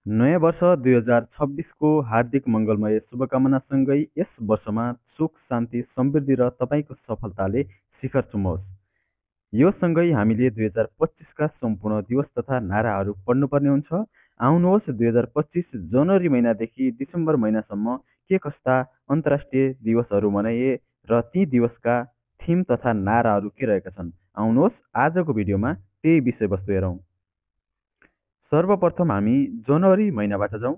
नयाँ वर्ष 2026 को हार्दिक मङ्गलमय शुभकामनासँगै यस वर्षमा सुख, शान्ति, समृद्धि र तपाईँको सफलताले शिखर छुमोस्। यो सँगै हामीले 2025 का सम्पूर्ण दिवस तथा नाराहरू पढ्नुपर्ने हुन्छ। आउनुहोस् 2025 जनवरी महिनादेखि डिसेम्बर महिनासम्म के कस्ता अन्तर्राष्ट्रिय दिवसहरू मनाइए र ती दिवसका थिम तथा नाराहरू के रहेका छन्। आउनुहोस् आजको भिडियोमा त्यही विषयवस्तु हेरौँ। सर्वप्रथम हामी जनवरी महिनाबाट जाउँ।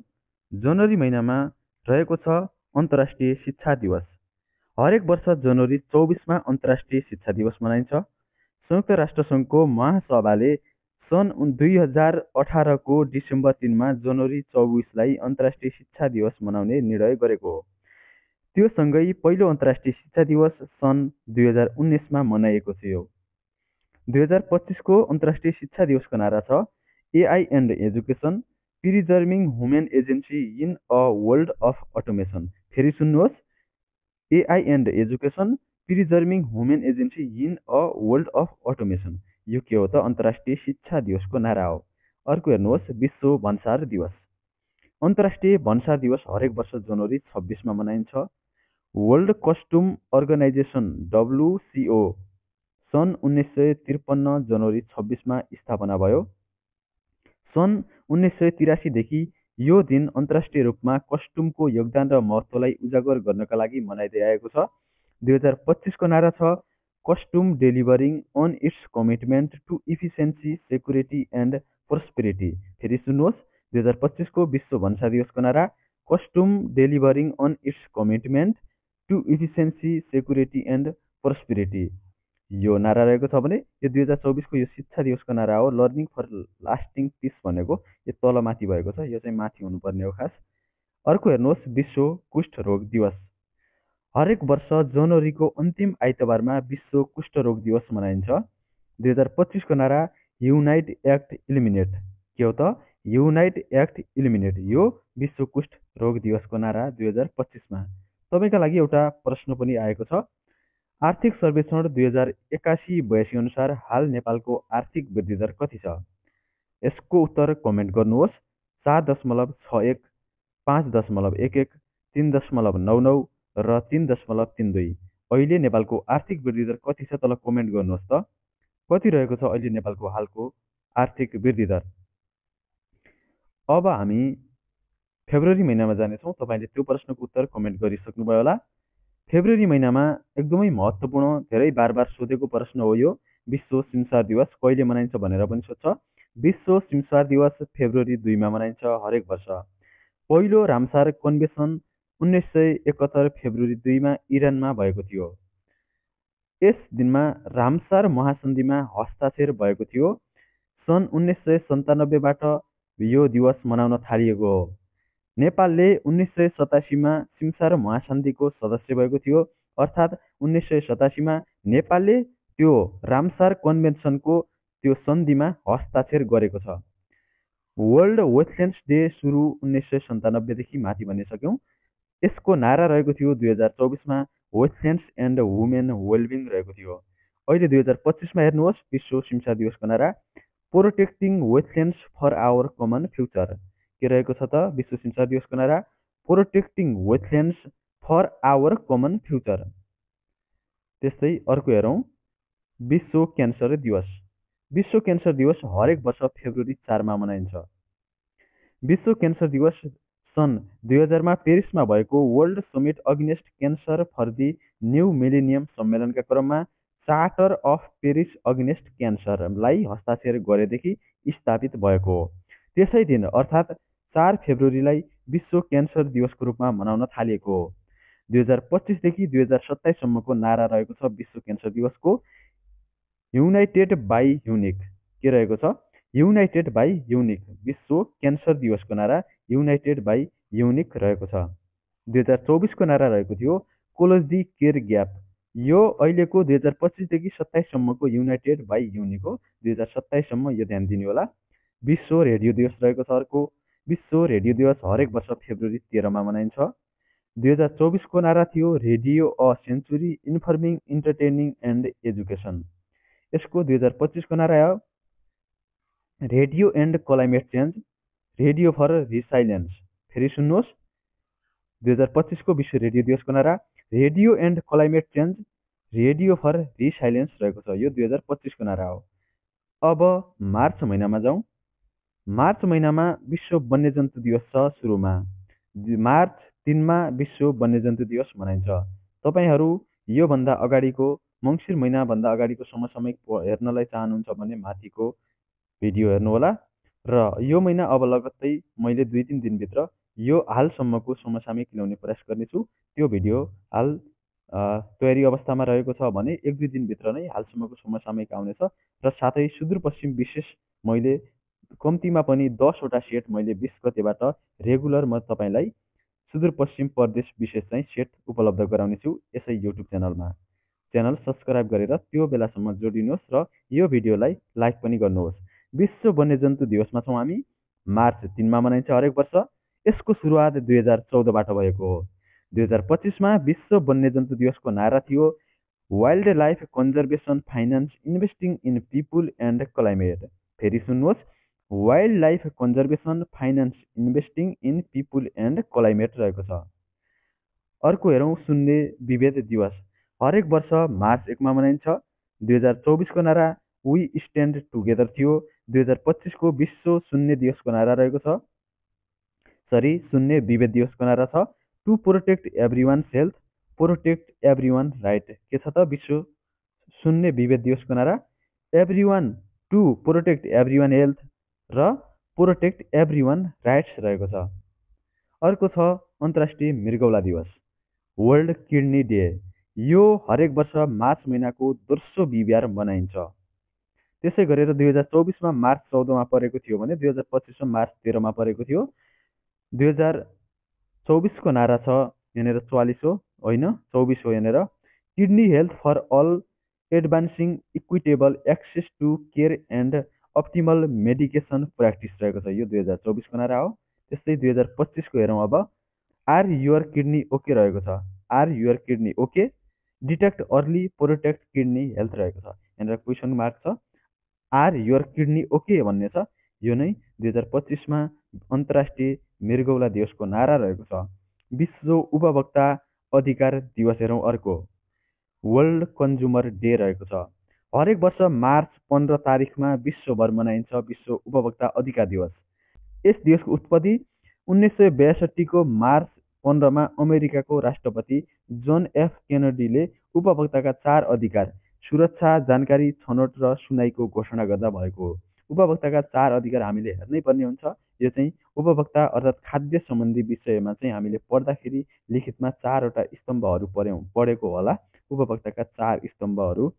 जनवरी महिनामा रहेको छ अन्तर्राष्ट्रिय शिक्षा दिवस। हरेक वर्ष जनवरी 24मा अन्तर्राष्ट्रिय शिक्षा दिवस मनाइन्छ। संयुक्त राष्ट्र सङ्घको महासभाले सन् 2018 को डिसेम्बर 3मा जनवरी 24लाई अन्तर्राष्ट्रिय शिक्षा दिवस मनाउने निर्णय गरेको हो। त्यो सँगै पहिलो अन्तर्राष्ट्रिय शिक्षा दिवस सन् 2019मा मनाइएको थियो। 2025 को अन्तर्राष्ट्रिय शिक्षा दिवसको नारा छ AI and Education, Preserving Human Agency in a World of Automation। फेरि सुन्नुहोस्, AI and Education, Preserving Human Agency in a World of Automation। यो के हो त? अन्तर्राष्ट्रिय शिक्षा दिवसको नारा हो। अर्को हेर्नुहोस्, विश्व भन्सार दिवस। अन्तर्राष्ट्रिय भन्सार दिवस हरेक वर्ष जनवरी 26मा मनाइन्छ। वर्ल्ड कस्टम अर्गनाइजेसन WCO सन् 1953 जनवरी 26मा स्थापना भयो। सन् 1983 देखि यो दिन अन्तर्राष्ट्रिय रूपमा कस्टमको योगदान र महत्त्वलाई उजागर गर्नका लागि मनाइँदै आएको छ। 2025 को नारा छ custom delivering on its commitment to efficiency, security and prosperity. फेरि सुन्नुहोस्, 2025 को विश्व भन्सार दिवसको नारा custom delivering on its commitment to efficiency, security and prosperity. यो नारा रहेको छ भने यो 2024 को यो शिक्षा दिवसको नारा हो। लर्निङ फर लास्टिङ पिस भनेको यो तलमाथि भएको छ, यो चाहिँ माथि हुनुपर्ने हो खास। अर्को हेर्नुहोस्, विश्व कुष्ठ रोग दिवस। हरेक वर्ष जनवरीको अन्तिम आइतबारमा विश्व कुष्ठ रोग दिवस मनाइन्छ। 2025 को नारा युनाइट एक्ट इलिमिनेट। के हो त? Unite act eliminate. यो विश्व कुष्ठ रोग दिवसको नारा 2025मा। तपाईँका लागि एउटा प्रश्न पनि आएको छ। आर्थिक सर्वेक्षण 2081-82 अनुसार हाल नेपालको आर्थिक वृद्धि दर कति छ? यसको उत्तर कमेन्ट गर्नुहोस्। 4.61, 5.11, 3.99 र 3.32। अहिले नेपालको आर्थिक वृद्धि दर कति छ? तल कमेन्ट गर्नुहोस् त। कति रहेको छ अहिले नेपालको हालको आर्थिक वृद्धि दर? अब हामी फेब्रुअरी महिनामा जानेछौँ। तपाईँले त्यो प्रश्नको उत्तर कमेन्ट गरिसक्नुभयो होला। फेब्रुअरी महिनामा एकदमै महत्त्वपूर्ण, धेरै बार सोधेको प्रश्न हो यो। विश्व सिमसार दिवस कहिले मनाइन्छ भनेर पनि सोध्छ। विश्व सिमसार दिवस फेब्रुअरी 2मा मनाइन्छ हरेक वर्ष। पहिलो रामसार कन्भेन्सन 1971 फेब्रुअरी 2मा इरानमा भएको थियो। यस दिनमा रामसार महासन्धिमा हस्ताक्षर भएको थियो। सन् 1997बाट यो दिवस मनाउन थालिएको हो। नेपालले 1987मा सिमसार महासन्धिको सदस्य भएको थियो। अर्थात् 1987मा नेपालले त्यो रामसार कन्भेन्सनको त्यो सन्धिमा हस्ताक्षर गरेको छ। वर्ल्ड वेटल्यान्ड्स डे सुरु 1997 देखि माथि भनिसक्यौँ। यसको नारा रहेको थियो 2024मा वेटल्यान्ड्स एन्ड वुमेन वेलबिङ रहेको थियो। अहिले 2025मा हेर्नुहोस्, विश्व सिमसार दिवसको नारा protecting wetlands for our common future. के रहेको छ त? विश्व सिमसार दिवसको नारा protecting wetlands for our common future. त्यस्तै अर्को हेरौँ, विश्व क्यान्सर दिवस। विश्व क्यान्सर दिवस हरेक वर्ष फेब्रुअरी 4मा मनाइन्छ। विश्व क्यान्सर दिवस सन् 2000मा पेरिसमा भएको world summit against cancer for the new millennium सम्मेलनका क्रममा चार्टर अफ पेरिस अगेन्स्ट क्यान्सरलाई हस्ताक्षर गरेदेखि स्थापित भएको हो। त्यसै दिन अर्थात् 4 फेब्रुअरीलाई विश्व क्यान्सर दिवसको रूपमा मनाउन थालिएको हो। 2025 देखि 2027 सम्मको नारा रहेको छ विश्व क्यान्सर दिवसको युनाइटेड बाई युनिक। के रहेको छ? United by unique. विश्व क्यान्सर दिवसको नारा युनाइटेड बाई युनिक रहेको छ। 2024 को नारा रहेको थियो क्लोज दि केयर ग्याप। यो अहिलेको 2025 देखि 27 सम्मको युनाइटेड बाई युनिक हो। 2027 सम्म यो ध्यान दिनु होला। विश्व रेडियो दिवस रहेको छ अर्को। विश्व रेडियो दिवस हरेक वर्ष फेब्रुअरी 13मा मनाइन्छ। 2024 को नारा थियो radio a century informing, entertaining and education. यसको 2025 को नारा हो radio and climate change, radio for resilience. फेरि सुन्नुहोस्, 2025 को विश्व रेडियो दिवसको नारा radio and climate change, radio for resilience रहेको छ। यो 2025 को नारा हो। अब मार्च महिनामा जाउँ। मार्च महिनामा विश्व वन्यजन्तु दिवस छ सुरुमा। मार्च 3 मा विश्व वन्यजन्तु दिवस मनाइन्छ। तपाईहरू योभन्दा अगाडिको मङ्सिर महिनाभन्दा अगाडिको समसामयिक हेर्नलाई चाहनुहुन्छ भने माथिको भिडियो हेर्नुहोला। र यो महिना अब लगत्तै मैले 2-3 दिनभित्र यो हालसम्मको समसामयिक ल्याउने प्रयास गर्नेछु। त्यो भिडियो हाल तयारी अवस्थामा रहेको छ भने 1-2 दिनभित्र नै हालसम्मको समसामयिक आउनेछ। र साथै सुदूरपश्चिम विशेष मैले कम्तीमा पनि 10 वटा सेट मैले 20 गतेबाट रेगुलर म तपाईलाई सुदूरपश्चिम प्रदेश विशेष चाहिँ सेट उपलब्ध गराउनेछु यसै युट्युब च्यानलमा। च्यानल सब्स्क्राइब गरेर त्यो बेलासम्म जोडिनुहोस् र यो भिडियोलाई लाइक पनि गर्नुहोस्। विश्व वन्यजन्तु दिवसमा छौँ हामी। मार्च 3 मा मनाइन्छ हरेक वर्ष। यसको सुरुवात 2014 बाट भएको हो। 2025 मा विश्व वन्यजन्तु दिवसको नारा थियो wild life conservation finance investing in people and climate. फेरि सुन्नुहोस्, wild life conservation finance investing in people and climate रहेको छ। अर्को हेरौँ, शून्य विभेद दिवस। हरेक वर्ष मार्च 1 मा मनाइन्छ। 2024 को नारा वी स्ट्यान्ड टुगेदर थियो। 2025 को विश्व शून्य दिवसको नारा रहेको छ। शून्य विभेद दिवसको नारा छ to protect everyone's health, protect everyone right. के छ त विश्व शून्य विभेद दिवसको नारा? Everyone to protect everyone health र प्रोटेक्ट एभ्रिवान राइट्स रहेको छ। अर्को छ अन्तर्राष्ट्रिय मृगौला दिवस, वर्ल्ड किडनी डे। यो हरेक वर्ष मार्च महिनाको दोस्रो बिहिबार मनाइन्छ। त्यसै गरेर 2024 मा मार्च 14 मा परेको थियो भने 2025 मा मार्च 13 मा परेको थियो। 2024 को नारा छ यहाँनिर 44 हो होइन 24 हो यहाँनिर, kidney health for all advancing equitable access to care and optimal medication practice रहेको छ। यो 2024 को नारा हो। त्यस्तै 2025 को हेरौँ अब। आर युअर किडनी ओके रहेको छ। Are your kidney okay, detect early protect kidney health रहेको छ। यहाँनिर क्वेसन मार्क छ, आर युअर किडनी ओके भन्ने छ। यो नै 2025 मा अन्तर्राष्ट्रिय मृगौला दिवसको नारा रहेको छ। विश्व उपभोक्ता अधिकार दिवस हेरौँ अर्को, वर्ल्ड कन्ज्युमर डे रहेको छ। हरेक वर्ष मार्च 15 तारिकमा विश्वभर मनाइन्छ विश्व उपभोक्ता अधिकार दिवस। यस दिवसको उत्पत्ति 1962 को मार्च 15 मा अमेरिकाको राष्ट्रपति जोन एफ केनेडीले उपभोक्ताका 4 अधिकार सुरक्षा, जानकारी, छनौट र सुनाइको घोषणा गर्दा भएको हो। उपभोक्ताका 4 अधिकार हामीले हेर्नै पर्ने हुन्छ। यो चाहिँ उपभोक्ता अर्थात् खाद्य सम्बन्धी विषयमा चाहिँ हामीले पढ्दाखेरि लिखितमा 4 वटा स्तम्भहरू पढेको होला। उपभोक्ताका 4 स्तम्भहरू,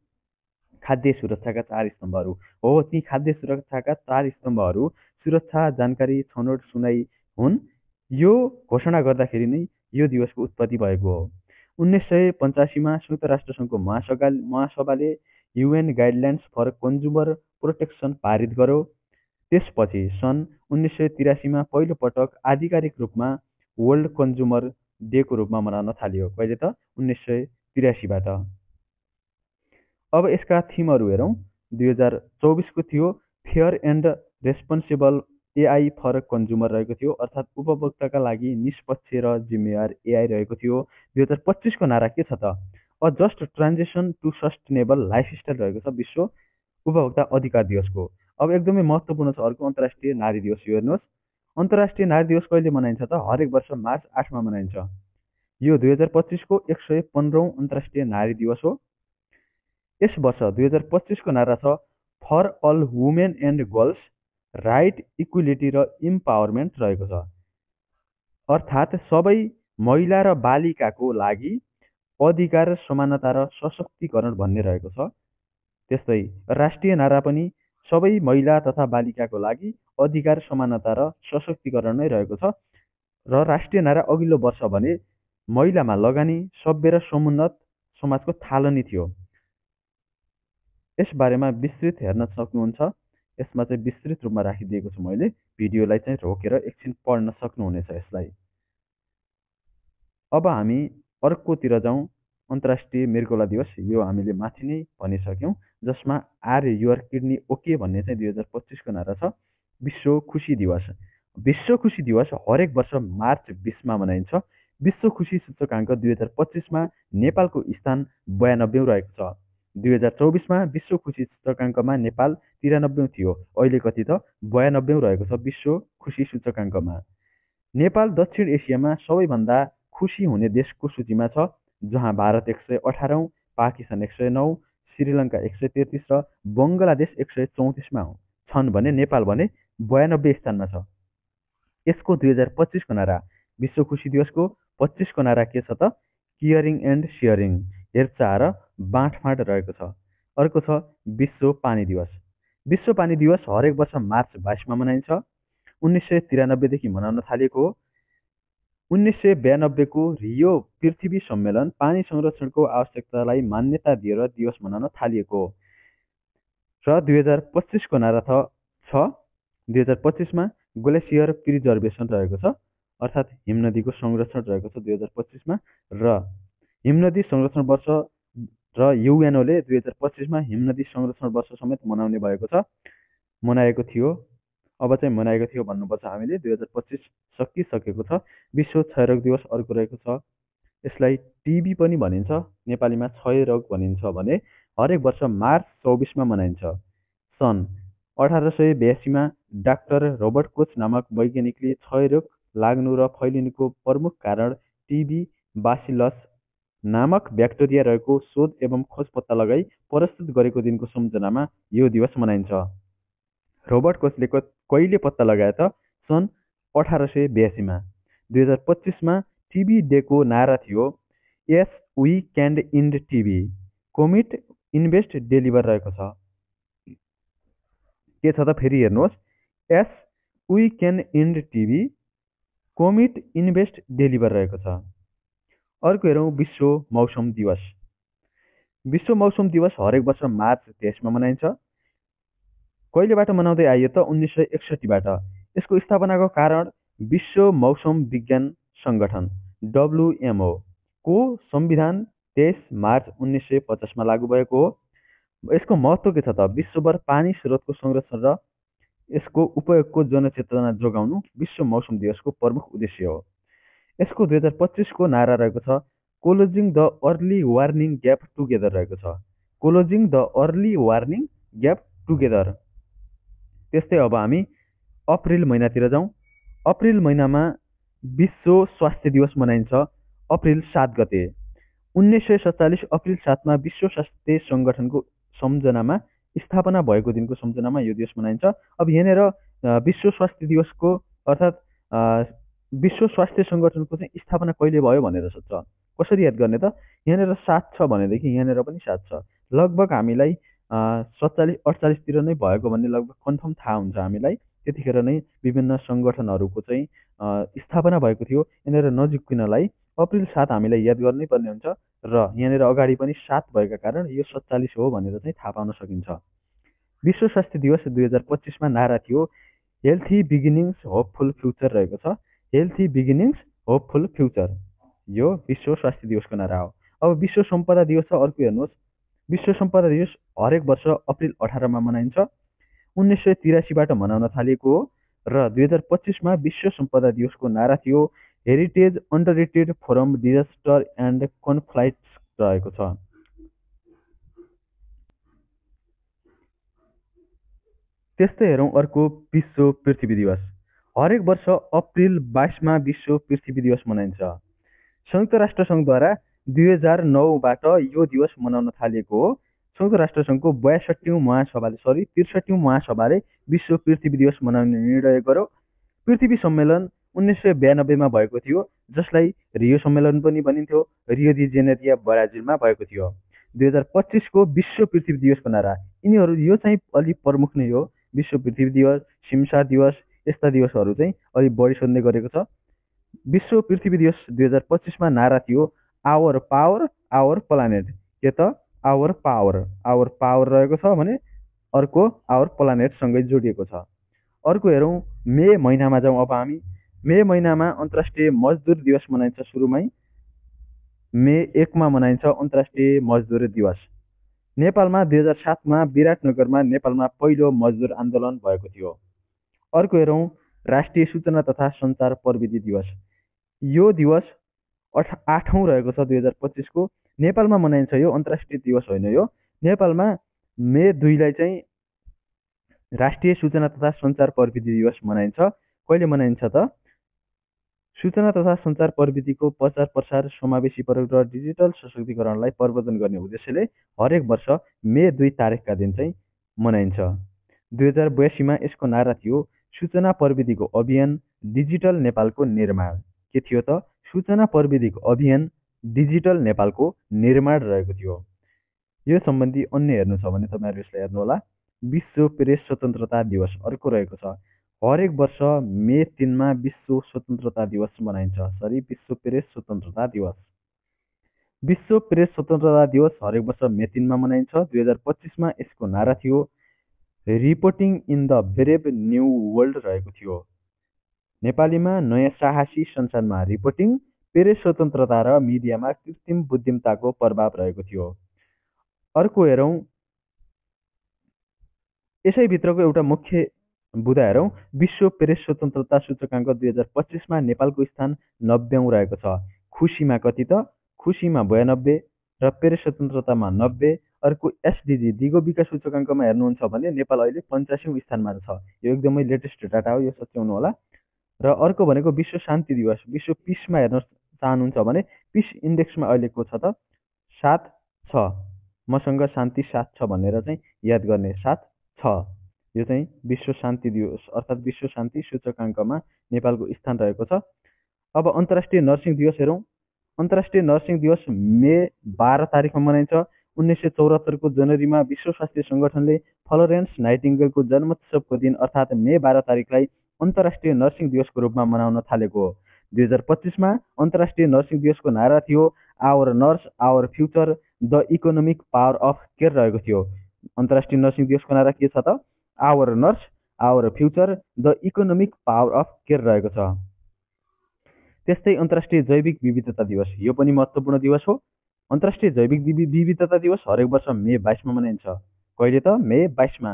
खाद्य सुरक्षाका 4 स्तम्भहरू हो। ती खाद्य सुरक्षाका 4 स्तम्भहरू सुरक्षा, जानकारी, छनौट, सुनाइ हुन्। यो घोषणा गर्दाखेरि नै यो दिवसको उत्पत्ति भएको हो। 1985 मा संयुक्त राष्ट्र सङ्घको महासभाले UN guidelines for consumer protection पारित गर्यो। त्यसपछि सन् 1983 मा पहिलो पटक आधिकारिक रूपमा वर्ल्ड कन्ज्युमर डेको रूपमा मनाउन थालियो। कहिले त 1983 बाट। अब यसका थिमहरू हेरौँ। 2024 को थियो fair and responsible AI for consumer रहेको थियो, अर्थात् उपभोक्ताका लागि निष्पक्ष र जिम्मेवार एआई रहेको थियो। 2025 को नारा के छ त? A just transition to sustainable lifestyle रहेको छ विश्व उपभोक्ता अधिकार दिवसको। अब एकदमै महत्त्वपूर्ण छ अर्को अन्तर्राष्ट्रिय नारी दिवस। यो हेर्नुहोस्, अन्तर्राष्ट्रिय नारी दिवस कहिले मनाइन्छ त? हरेक वर्ष मार्च 8 मा मनाइन्छ। यो 2025 को 115औं अन्तर्राष्ट्रिय नारी दिवस हो। यस वर्ष 2025 को नारा छ for all women and girls rights, equality र इम्पावरमेन्ट रहेको छ। अर्थात् सबै महिला र बालिकाको लागि अधिकार, समानता र सशक्तिकरण भन्ने रहेको छ। त्यस्तै राष्ट्रिय नारा पनि सबै महिला तथा बालिकाको लागि अधिकार, समानता र सशक्तिकरण नै रहेको छ। र राष्ट्रिय नारा अघिल्लो वर्ष भने महिलामा लगानी, सभ्य र समुन्नत समाजको थालनी थियो। यस बारेमा विस्तृत हेर्न सक्नुहुन्छ। यसमा चाहिँ विस्तृत रूपमा राखिदिएको छु मैले। भिडियोलाई चाहिँ रोकेर एकछिन पढ्न सक्नुहुनेछ यसलाई। अब हामी अर्कोतिर जाउँ। अन्तर्राष्ट्रिय मृगौला दिवस यो हामीले माथि नै भनिसक्यौँ, जसमा आर युअर किडनी ओके भन्ने चाहिँ 2025 को नारा छ। विश्व खुसी दिवस। विश्व खुसी दिवस हरेक वर्ष मार्च 20मा मनाइन्छ। विश्व खुसी सूचकाङ्क 2025मा नेपालको स्थान 92 रहेको छ। 2024मा विश्व खुसी सूचकाङ्कमा नेपाल 93 थियो। अहिले कति त 92 रहेको छ विश्व खुसी सूचकाङ्कमा। नेपाल दक्षिण एसियामा सबैभन्दा खुसी हुने देशको सूचीमा छ, जहाँ भारत 118औं, पाकिस्तान 109, श्रीलङ्का 133 र बङ्गलादेश 134मा छन् भने नेपाल भने 92 स्थानमा छ। यसको 2025को नारा, विश्व खुसी दिवसको 25को नारा के छ त? केयरिङ एन्ड सेयरिङ, हेरचाह र बाँडफाँड रहेको छ। अर्को छ विश्व पानी दिवस। विश्व पानी दिवस हरेक वर्ष मार्च 22मा मनाइन्छ। 1993 देखि मनाउन थालिएको हो। 1992 को रियो पृथ्वी सम्मेलन पानी संरक्षणको आवश्यकतालाई मान्यता दिएर दिवस मनाउन थालिएको हो। र 2025 को नारा छ 2025मा ग्लेसियर प्रिजर्भेसन रहेको छ, अर्थात् हिमनदीको संरक्षण रहेको छ 2025मा। र हिमनदी संरक्षण वर्ष र युएनओले 2025मा हिमनदी संरक्षण वर्ष समेत मनाउने भएको छ, मनाएको थियो, अब चाहिँ मनाएको थियो भन्नुपर्छ हामीले। 2025 सकिसकेको छ। विश्व क्षयरोग दिवस अर्को रहेको छ। यसलाई टिबी पनि भनिन्छ, नेपालीमा क्षयरोग भनिन्छ भने हरेक वर्ष मार्च 24मा मनाइन्छ। सन् 1882मा डाक्टर रोबर्ट कोच नामक वैज्ञानिकले क्षयरोग लाग्नु र फैलिनुको प्रमुख कारण टिबी बासिलस नामक ब्याक्टेरिया रहेको शोध एवं खोज पत्ता लगाई प्रस्तुत गरेको दिनको सम्झनामा यो दिवस मनाइन्छ। रोबर्ट कोचले कहिले पत्ता लगाए त? सन् 1882मा। 2025मा टिबी डेको नारा थियो yes we can end TB, commit invest deliver रहेको छ। के छ त फेरि हेर्नुहोस्, yes we can end TB, commit invest deliver रहेको छ। अर्को हेरौँ विश्व मौसम दिवस। विश्व मौसम दिवस हरेक वर्ष मार्च 23मा मनाइन्छ। कहिलेबाट मनाउँदै आइयो त? 1961बाट। यसको स्थापनाको कारण विश्व मौसम विज्ञान संगठन WMO को संविधान 23 मार्च 1950मा लागू भएको हो। यसको महत्त्व के छ त? विश्वभर पानी स्रोतको संरक्षण र यसको उपयोगको जनचेतना जोगाउनु विश्व मौसम दिवसको प्रमुख उद्देश्य हो। यसको 2025 को नारा रहेको छ closing the early warning gap together रहेको छ। Closing the early warning gap together. त्यस्तै अब हामी अप्रिल महिनातिर जाउँ। अप्रिल महिनामा विश्व स्वास्थ्य दिवस मनाइन्छ अप्रिल 7 गते। 1947 अप्रिल 7मा विश्व स्वास्थ्य संगठनको सम्झनामा स्थापना भएको दिनको सम्झनामा यो दिवस मनाइन्छ। अब यहाँनिर विश्व स्वास्थ्य दिवसको अर्थात् विश्व स्वास्थ्य संगठनको चाहिँ स्थापना कहिले भयो भनेर सोध्छ। कसरी याद गर्ने त? यहाँनिर 7 छ भनेदेखि यहाँनिर पनि 7 छ। लगभग हामीलाई 47-48 तिर नै भएको भन्ने लगभग कन्फर्म थाहा हुन्छ हामीलाई। त्यतिखेर नै विभिन्न संगठनहरूको चाहिँ स्थापना भएको थियो। यहाँनिर नजिकिनलाई अप्रिल 7 हामीलाई याद गर्नै पर्ने हुन्छ र यहाँनिर अगाडि पनि 7 भएका कारण यो 47 हो भनेर चाहिँ थाहा पाउन सकिन्छ। विश्व स्वास्थ्य दिवस 2025मा नारा थियो हेल्थी बिगिनिङ्स होपफुल फ्युचर रहेको छ। हेल्थी बिगिनिङ्स होपफुल फ्युचर, यो विश्व स्वास्थ्य दिवसको नारा हो। अब विश्व सम्पदा दिवस छ अर्को हेर्नुहोस्। विश्व सम्पदा दिवस हरेक वर्ष अप्रिल 18मा मनाइन्छ। 1983बाट मनाउन थालिएको हो र 2025मा विश्व सम्पदा दिवसको नारा थियो हेरिटेज अन्डररेटेड फ्रम डिजास्टर एन्ड कन्फ्लाइट्स रहेको छ। त्यस्तै हेरौँ अर्को विश्व पृथ्वी दिवस। हरेक वर्ष अप्रिल 22मा विश्व पृथ्वी दिवस मनाइन्छ। संयुक्त राष्ट्र सङ्घद्वारा 2009बाट यो दिवस मनाउन थालिएको हो। संयुक्त राष्ट्र सङ्घको 63औं महासभाले विश्व पृथ्वी दिवस मनाउने निर्णय गर्यो। पृथ्वी सम्मेलन 1992मा भएको थियो, जसलाई रियो सम्मेलन पनि भनिन्थ्यो। रियो डी जेनेरिया ब्राजिलमा भएको थियो। 2025 को विश्व पृथ्वी दिवसको नारा यिनीहरू यो चाहिँ अलि प्रमुख नै हो। विश्व पृथ्वी दिवस, सिमसा दिवस, यस्ता दिवसहरू चाहिँ अलि बढी सोध्ने गरेको छ। विश्व पृथ्वी दिवस 2025मा नारा थियो आवर पावर आवर प्लानेट। के त? आवर पावर रहेको छ भने अर्को आवर प्लानेट सँगै जोडिएको छ। अर्को हेरौँ मे महिनामा जाउँ। अब हामी मे महिनामा अन्तर्राष्ट्रिय मजदुर दिवस मनाइन्छ। सुरुमै मे 1मा मनाइन्छ अन्तर्राष्ट्रिय मजदुर दिवस। नेपालमा 2007मा विराटनगरमा नेपालमा पहिलो मजदुर आन्दोलन भएको थियो। अर्को हेरौँ राष्ट्रिय सूचना तथा सञ्चार प्रविधि दिवस। यो दिवस 8औं रहेको छ 2025 को। नेपालमा मनाइन्छ यो अन्तर्राष्ट्रिय दिवस होइन। यो नेपालमा मे 2 लाई चाहिँ राष्ट्रिय सूचना तथा सञ्चार प्रविधि दिवस मनाइन्छ। कहिले मनाइन्छ त? सूचना तथा सञ्चार प्रविधिको प्रचार प्रसार, समावेशी प्रयोग र डिजिटल सशक्तिकरणलाई प्रवर्धन गर्ने उद्देश्यले हरेक वर्ष मे 2 तारिकका दिन चाहिँ मनाइन्छ। 2082 मा यसको नारा थियो सूचना प्रविधिको अभियान डिजिटल नेपालको निर्माण। के थियो त? सूचना प्रविधिको अभियान डिजिटल नेपालको निर्माण रहेको थियो। यो सम्बन्धी अन्य हेर्नु छ भने तपाईहरु यसलाई हेर्नुहोला। विश्व प्रेस स्वतन्त्रता दिवस अर्को रहेको छ। हरेक वर्ष मे 3 मा विश्व स्वतन्त्रता दिवस मनाइन्छ। विश्व प्रेस स्वतन्त्रता दिवस। विश्व प्रेस स्वतन्त्रता दिवस हरेक वर्ष मे 3 मा मनाइन्छ। 2025 मा यसको नारा थियो reporting in the brave new world रहेको थियो। नेपालीमा नयाँ साहसी संसारमा रिपोर्टिङ, प्रेस स्वतन्त्रता र मिडियामा कृत्रिम बुद्धिमत्ताको प्रभाव रहेको थियो। अर्को हेरौँ, यसैभित्रको एउटा मुख्य बुँदा हेरौँ। विश्व प्रेस स्वतन्त्रता सूचकाङ्क 2025 मा नेपालको स्थान 90औं रहेको छ। खुसीमा कति त? खुसीमा 92 र प्रेस स्वतन्त्रतामा 90। अर्को एसडिजी दिगो विकास सूचकाङ्कमा हेर्नुहुन्छ भने नेपाल अहिले 85औं स्थानमा छ। यो एकदमै लेटेस्ट डाटा हो, यो सच्याउनु होला। र अर्को भनेको विश्व शान्ति दिवस। विश्व पिसमा हेर्न चाहनुहुन्छ भने पिस इन्डेक्समा अहिलेको छ त 7 छ। मसँग शान्ति 7 छ भनेर चाहिँ याद गर्ने। 7 छ। यो चाहिँ विश्व शान्ति दिवस अर्थात् विश्व शान्ति सूचकाङ्कमा नेपालको स्थान रहेको छ। अब अन्तर्राष्ट्रिय नर्सिङ दिवस हेरौँ। अन्तर्राष्ट्रिय नर्सिङ दिवस मे 12 तारिकमा मनाइन्छ। 1974 को जनवरीमा विश्व स्वास्थ्य सङ्गठनले फ्लोरेन्स नाइटिङ्गेलको जन्मोत्सवको दिन अर्थात् मे 12 तारिकलाई अन्तर्राष्ट्रिय नर्सिङ दिवसको रूपमा मनाउन थालेको हो। 2025 मा अन्तर्राष्ट्रिय नर्सिङ दिवसको नारा थियो our nurse our future the economic power of care रहेको थियो। अन्तर्राष्ट्रिय नर्सिङ दिवसको नारा के छ त? Our nurse our future the economic power of care रहेको छ। त्यस्तै अन्तर्राष्ट्रिय जैविक विविधता दिवस, यो पनि महत्त्वपूर्ण दिवस हो। अन्तर्राष्ट्रिय जैविक विविधता दिवस हरेक वर्ष मे 22 मा मनाइन्छ। कहिले त? मे 22 मा।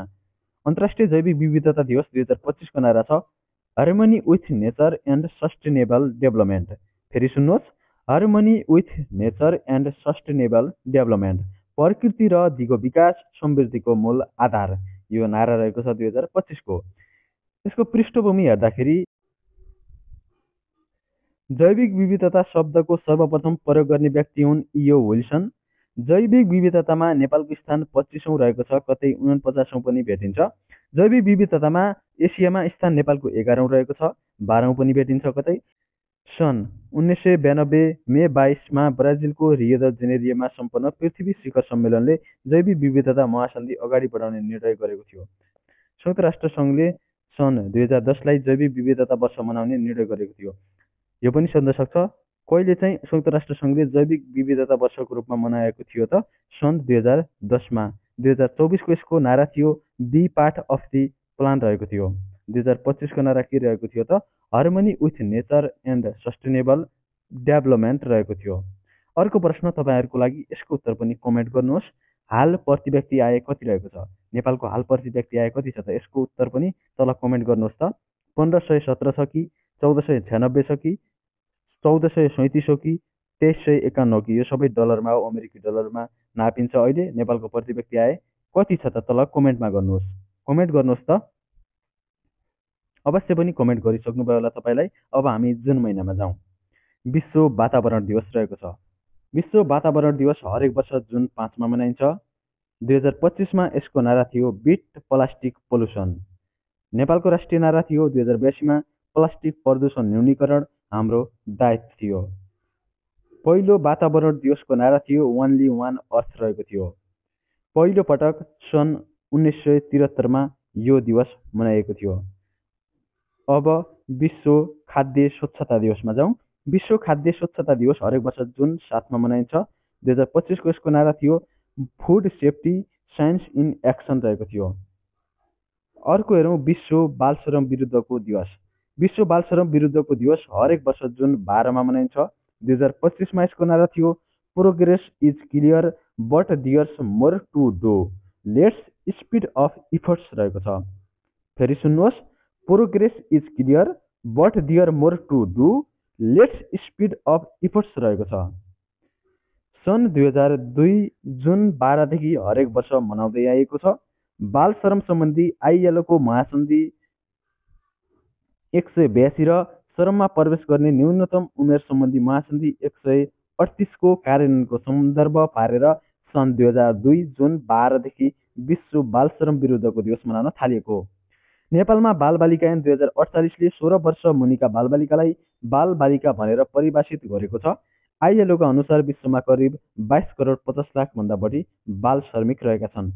अन्तर्राष्ट्रिय जैविक विविधता दिवस 2025 को नारा छ harmony with nature and sustainable development. फेरि सुन्नुहोस्, harmony with nature and sustainable development, प्रकृति र दिगो विकास समृद्धिको मूल आधार। यो नारा रहेको छ 2025 को। यसको पृष्ठभूमि हेर्दाखेरि जैविक विविधता शब्दको सर्वप्रथम प्रयोग गर्ने व्यक्ति हुन् इयो विल्सन। जैविक विविधतामा नेपालको स्थान 25औं रहेको छ, कतै 49औं पनि भेटिन्छ। जैविक विविधतामा एसियामा स्थान नेपालको 11औं रहेको छ, 12औं पनि भेटिन्छ कतै। सन् 1992 मे 22 मा ब्राजिलको रियो द जेनेरियोमा सम्पन्न पृथ्वी शिखर सम्मेलनले जैविक विविधता महासन्धि अगाडि बढाउने निर्णय गरेको थियो। संयुक्त राष्ट्र सङ्घले सन् 2010 लाई जैविक विविधता वर्ष मनाउने निर्णय गरेको थियो। यो पनि सोध्न सक्छ, कहिले चाहिँ संयुक्त राष्ट्र सङ्घले जैविक विविधता वर्षको रूपमा मनाएको थियो त? सन् 2010 मा। 2024 को यसको नारा थियो be part of the plan रहेको थियो। 2025 को नारा के रहेको थियो त? Harmony with nature and sustainable development रहेको थियो। अर्को प्रश्न तपाईहरुको लागि, यसको उत्तर पनि कमेन्ट गर्नुहोस्। हाल प्रति व्यक्ति आय कति रहेको छ? नेपालको हाल प्रति व्यक्ति आय कति छ त? यसको उत्तर पनि तल कमेन्ट गर्नुहोस् त। 1517 छ कि 1496 छ कि 1437 हो कि 2351 हो कि? यो सबै डलरमा हो, अमेरिकी डलरमा नापिन्छ अहिले। नेपालको प्रति व्यक्ति आय कति छ त? तल कमेन्टमा गर्नुहोस्। कमेन्ट गर्नुहोस् त। अवश्य पनि कमेन्ट गरिसक्नुभयो होला तपाईलाई। अब हामी जुन महिनामा जाउँ। विश्व वातावरण दिवस रहेको छ। विश्व वातावरण दिवस हरेक वर्ष जुन 5 मा मनाइन्छ। 2025 मा यसको नारा थियो बिट प्लास्टिक पोल्युसन। नेपालको राष्ट्रिय नारा थियो 2082 मा प्लास्टिक प्रदूषण न्यूनीकरण हाम्रो दायित्व थियो। पहिलो वातावरण दिवसको नारा थियो ओन्ली वान अर्थ रहेको थियो। पहिलो पटक सन् 1973 मा यो दिवस मनाइएको थियो। अब विश्व खाद्य स्वच्छता दिवसमा जाउँ। विश्व खाद्य स्वच्छता दिवस हरेक वर्ष जुन 7 मा मनाइन्छ। 2025 को यसको नारा थियो food safety science in action रहेको थियो। अर्को हेरौँ, विश्व बाल श्रम विरुद्धको दिवस। विश्व बाल श्रम विरुद्धको दिवस हरेक वर्ष जुन 12 मा मनाइन्छ। 2025 मा यसको नारा थियो progress is clear but there's more to do, let's speed of efforts रहेको छ। फेरि सुन्नुहोस्, progress is clear but there more to do, let's speed up efforts रहेको छ। सन् 2002 जुन 12देखि हरेक वर्ष मनाउँदै आएको छ। बाल श्रम सम्बन्धी आइएलओको महासन्धि 182 र श्रममा प्रवेश गर्ने न्यूनतम उमेर सम्बन्धी महासन्धि 138 को कार्यान्वयनको सन्दर्भ पारेर सन् 2002 जुन 12देखि विश्व बाल श्रम विरुद्धको दिवस मनाउन थालिएको हो। नेपालमा बालबालिका ऐन 2048ले 16 वर्ष मुनिका बालबालिकालाई बालबालिका भनेर परिभाषित गरेको छ। आइएलओका अनुसार विश्वमा करिब 22 करोड 50 लाख भन्दा बढी बाल श्रमिक रहेका छन्।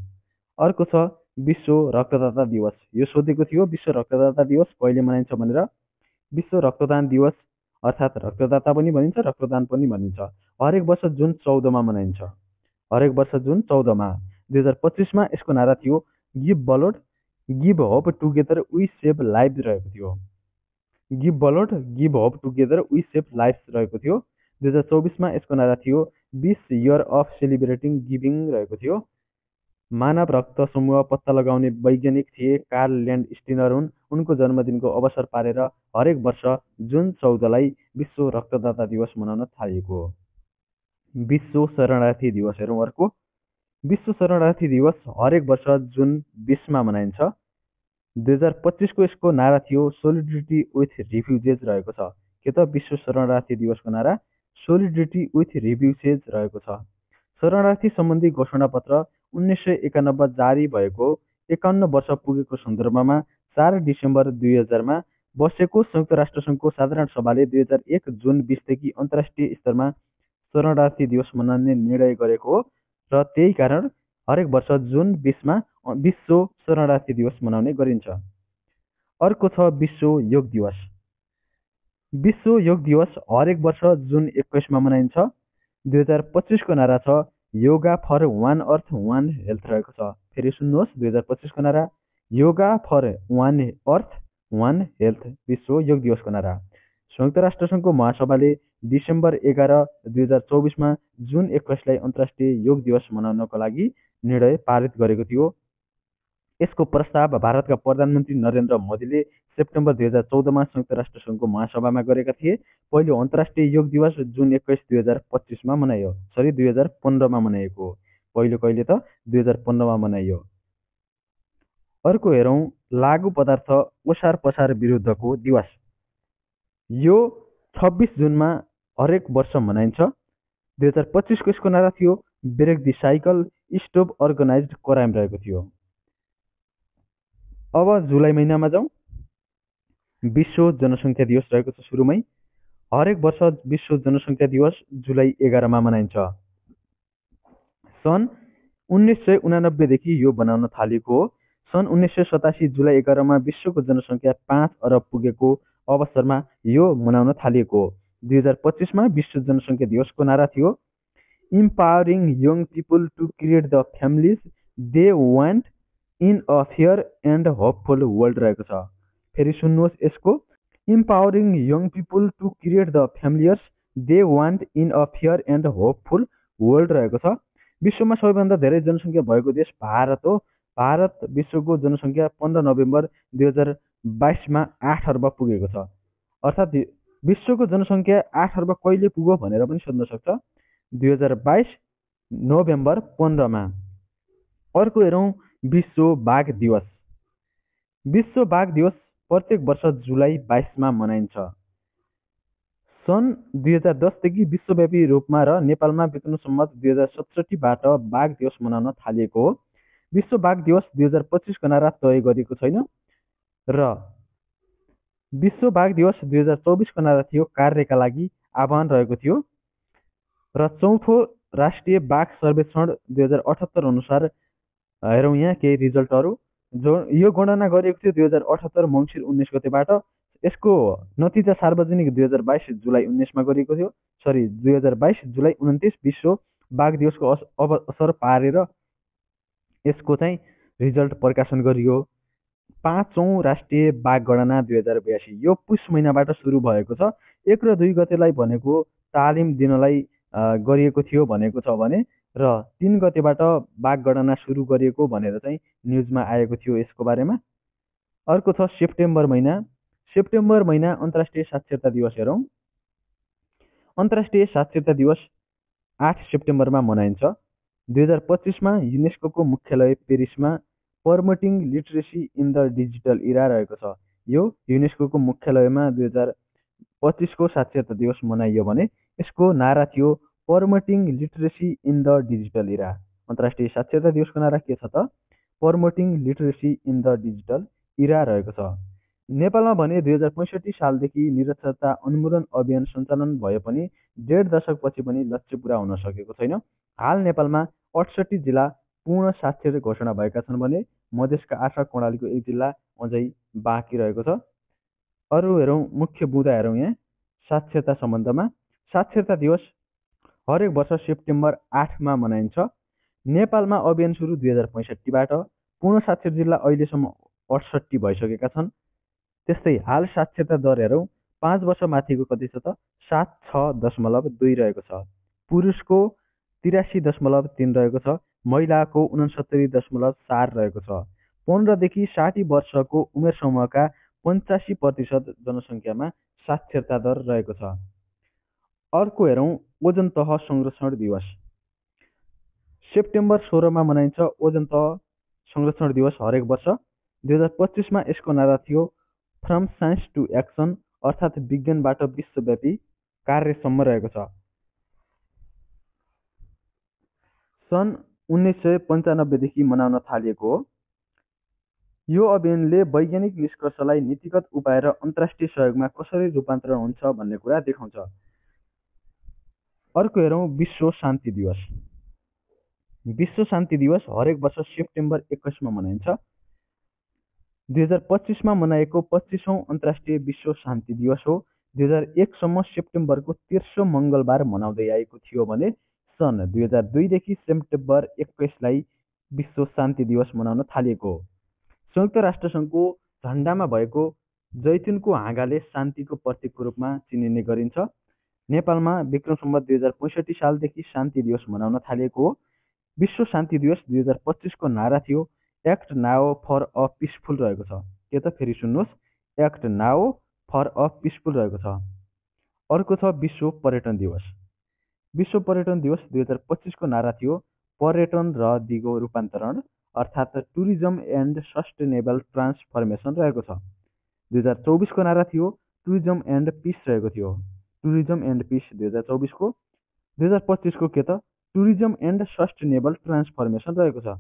अर्को छ विश्व रक्तदाता दिवस। यो सोधेको थियो विश्व रक्तदाता दिवस कहिले मनाइन्छ भनेर। विश्व रक्तदान दिवस अर्थात् रक्तदाता पनि भनिन्छ, रक्तदान पनि भनिन्छ, हरेक वर्ष जुन 14मा मनाइन्छ। हरेक वर्ष जुन 14मा। 2025मा यसको नारा थियो give blood give hope together we save life रहेको थियो। Give blood give hope together we save life रहेको थियो। 2024मा यसको नारा थियो 20 इयर अफ सेलिब्रेटिङ गिभिङ रहेको थियो। मानव रक्त समूह पत्ता लगाउने वैज्ञानिक थिए कार्ल ल्यान्ड स्टिनर हुन्। उनको जन्मदिनको अवसर पारेर हरेक वर्ष जुन 14लाई विश्व रक्तदाता दिवस मनाउन थालिएको हो। विश्व शरणार्थी दिवस हेरौँ अर्को। विश्व शरणार्थी दिवस हरेक वर्ष जुन 20मा मनाइन्छ। 2025को यसको नारा थियो सोलिडरिटी विथ रिफ्युजेज रहेको छ। के त विश्व शरणार्थी दिवसको नारा सोलिडरिटी विथ रिफ्युजेज रहेको छ। शरणार्थी सम्बन्धी घोषणापत्र 1991 जारी भएको 51 वर्ष पुगेको सन्दर्भमा 4 डिसेम्बर 2000मा बसेको संयुक्त राष्ट्रसङ्घको साधारण सभाले 2001 जुन 20देखि अन्तर्राष्ट्रिय स्तरमा शरणार्थी दिवस मनाउने निर्णय गरेको हो र त्यही कारण हरेक वर्ष जुन 20मा विश्व शरणार्थी दिवस मनाउने गरिन्छ। अर्को छ विश्व योग दिवस। विश्व योग दिवस हरेक वर्ष जुन 21मा मनाइन्छ। 2025को नारा छ yoga for one earth one health रहेको छ। फेरि सुन्नुहोस् 2025को नारा yoga for one earth one health विश्व योग दिवसको नारा। संयुक्त राष्ट्रसङ्घको महासभाले डिसेम्बर 11, 2024मा जुन 21लाई अन्तर्राष्ट्रिय योग दिवस मनाउनको लागि निर्णय पारित गरेको थियो। यसको प्रस्ताव भारतका प्रधानमन्त्री नरेन्द्र मोदीले सेप्टेम्बर 2014मा संयुक्त राष्ट्रसङ्घको महासभामा गरेका थिए। पहिलो अन्तर्राष्ट्रिय योग दिवस जुन 21, 2025मा मनाइयो। 2015मा मनाइएको हो। पहिलो कहिले त 2015मा मनाइयो। अर्को हेरौँ लागु पदार्थ ओसार पसार विरुद्धको दिवस। यो 26 जुनमा हरेक वर्ष मनाइन्छ। 2025को यसको नारा थियो break the cycle stop organised crime रहेको थियो। अब जुलाई महिनामा जाउँ। विश्व जनसङ्ख्या दिवस रहेको छ सुरुमै। हरेक वर्ष विश्व जनसङ्ख्या दिवस जुलाई 11मा मनाइन्छ। सन् 1989 देखि यो बनाउन थालिएको हो। सन् 1987 जुलाई 11मा विश्वको जनसङ्ख्या 5 अरब पुगेको अवसरमा यो मनाउन थालिएको हो। 2025मा विश्व जनसङ्ख्या दिवसको नारा थियो empowering young people to create the families they want in a fair and hopeful world रहेको छ। फेरि सुन्नुहोस् यसको empowering young people to create the families they want in a fair and hopeful world रहेको छ। विश्वमा सबैभन्दा धेरै जनसङ्ख्या भएको देश भारत हो। भारत विश्वको जनसङ्ख्या 15 नोभेम्बर 2022मा 8 अर्ब पुगेको छ। अर्थात् विश्वको जनसङ्ख्या 8 अर्ब कहिले पुग्यो भनेर पनि सोध्न सक्छ। 2022 नोभेम्बर 15मा। अर्को हेरौँ विश्व बाघ दिवस। विश्व बाघ दिवस प्रत्येक वर्ष जुलाई 22मा मनाइन्छ। सन् 2010 देखि विश्वव्यापी रूपमा र नेपालमा बित्नु सम्मत 2067बाट बाघ दिवस मनाउन थालिएको हो। विश्व बाघ दिवस 2025को नारा तय गरिएको छैन र विश्व बाघ दिवस 2024को नारा थियो कार्यका लागि आह्वान रहेको थियो र चौथो राष्ट्रिय बाघ सर्वेक्षण 2078 अनुसार हेरौँ यहाँ केही रिजल्टहरू। यो गणना गरिएको थियो 2078 मङ्सिर 19 गतेबाट। यसको नतिजा सार्वजनिक 2022 जुलाई 19मा गरिएको थियो। 2022 जुलाई 29 विश्व बाघ दिवसको अवसर पारेर यसको चाहिँ रिजल्ट प्रकाशन गरियो। 5औं राष्ट्रिय बाघ गणना 2082 यो पुष महिनाबाट सुरु भएको छ। 1 र 2 गतेलाई भनेको तालिम दिनलाई गरिएको थियो भनेको छ भने र 3 गतेबाट बाघ गणना सुरु गरिएको भनेर चाहिँ न्युजमा आएको थियो यसको बारेमा। अर्को छ सेप्टेम्बर महिना। सेप्टेम्बर महिना अन्तर्राष्ट्रिय साक्षरता दिवस हेरौँ। अन्तर्राष्ट्रिय साक्षरता दिवस 8 सेप्टेम्बरमा मनाइन्छ। 2025मा युनेस्को मुख्यालय पेरिसमा promoting literacy in the digital era रहेको छ। यो युनेस्को मुख्यालयमा 2025को साक्षरता दिवस मनाइयो भने यसको नारा थियो promoting literacy in the digital era. अन्तर्राष्ट्रिय साक्षरता दिवसको नारा के छ त? Promoting literacy in the digital era रहेको छ। नेपालमा भने 2065 सालदेखि निरक्षरता उन्मूलन अभियान सञ्चालन भए पनि 1.5 दशकपछि पनि लक्ष्य पूरा हुन सकेको छैन। हाल नेपालमा 68 जिल्ला पूर्ण साक्षर घोषणा भएका छन् भने मधेसका आशा कर्णालीको एक जिल्ला अझै बाँकी रहेको छ। अरू हेरौँ, मुख्य बुँदा हेरौँ यहाँ साक्षरता सम्बन्धमा। साक्षरता दिवस हरेक वर्ष सेप्टेम्बर 8मा मनाइन्छ। नेपालमा अभियान सुरु 2065बाट पूर्ण साक्षर जिल्ला अहिलेसम्म 68 भइसकेका छन्। त्यस्तै हाल साक्षरता दर हेरौँ, 5 वर्ष माथिको कति छ त? 76.2 रहेको छ। पुरुषको 83.3 रहेको छ। महिलाको 69.4 रहेको छ। 15 देखि 60 वर्षको उमेर समूहका 85% जनसङ्ख्यामा साक्षरता दर रहेको छ। अर्को हेरौँ, ओजन तह संरक्षण दिवस। सेप्टेम्बर 16मा मनाइन्छ ओजन तह संरक्षण दिवस हरेक वर्ष। 2025मा यसको नारा थियो फ्रम साइन्स टु एक्सन, अर्थात् विज्ञानबाट विश्वव्यापी कार्यसम्म रहेको छ। सन् 1995 देखि मनाउन थालिएको हो। यो अभियानले वैज्ञानिक निष्कर्षलाई नीतिगत उपाय र अन्तर्राष्ट्रिय सहयोगमा कसरी रूपान्तरण हुन्छ भन्ने कुरा देखाउँछ। अर्को हेरौँ, विश्व शान्ति दिवस। विश्व शान्ति दिवस हरेक वर्ष सेप्टेम्बर 21मा मनाइन्छ। 2025मा मनाएको 25औं अन्तर्राष्ट्रिय विश्व शान्ति दिवस हो। 2001 सम्म सेप्टेम्बरको तेस्रो मङ्गलबार मनाउँदै आएको थियो भने सन् 2002 देखि सेप्टेम्बर 21लाई विश्व शान्ति दिवस मनाउन थालिएको हो। संयुक्त राष्ट्रसङ्घको झण्डामा भएको जैतुनको हाँगाले शान्तिको प्रतीकको रूपमा चिनिने गरिन्छ। नेपालमा विक्रम सम्वत 2065 सालदेखि शान्ति दिवस मनाउन थालिएको हो। विश्व शान्ति दिवस 2025को नारा थियो एक्ट नाओ फर अ पिसफुल रहेको छ। के त फेरि सुन्नुहोस्, एक्ट नाओ फर अ पिसफुल रहेको छ। अर्को छ विश्व पर्यटन दिवस। विश्व पर्यटन दिवस 2025को नारा थियो पर्यटन र दिगो रूपान्तरण, अर्थात् टुरिज्म एन्ड सस्टेनेबल ट्रान्सफर्मेसन रहेको छ। 2024को नारा थियो टुरिज्म एन्ड पिस रहेको थियो। टुरिज्म एन्ड पिस 2024को। 2025को के त टुरिज्म एन्ड सस्टेनेबल ट्रान्सफर्मेसन रहेको छ।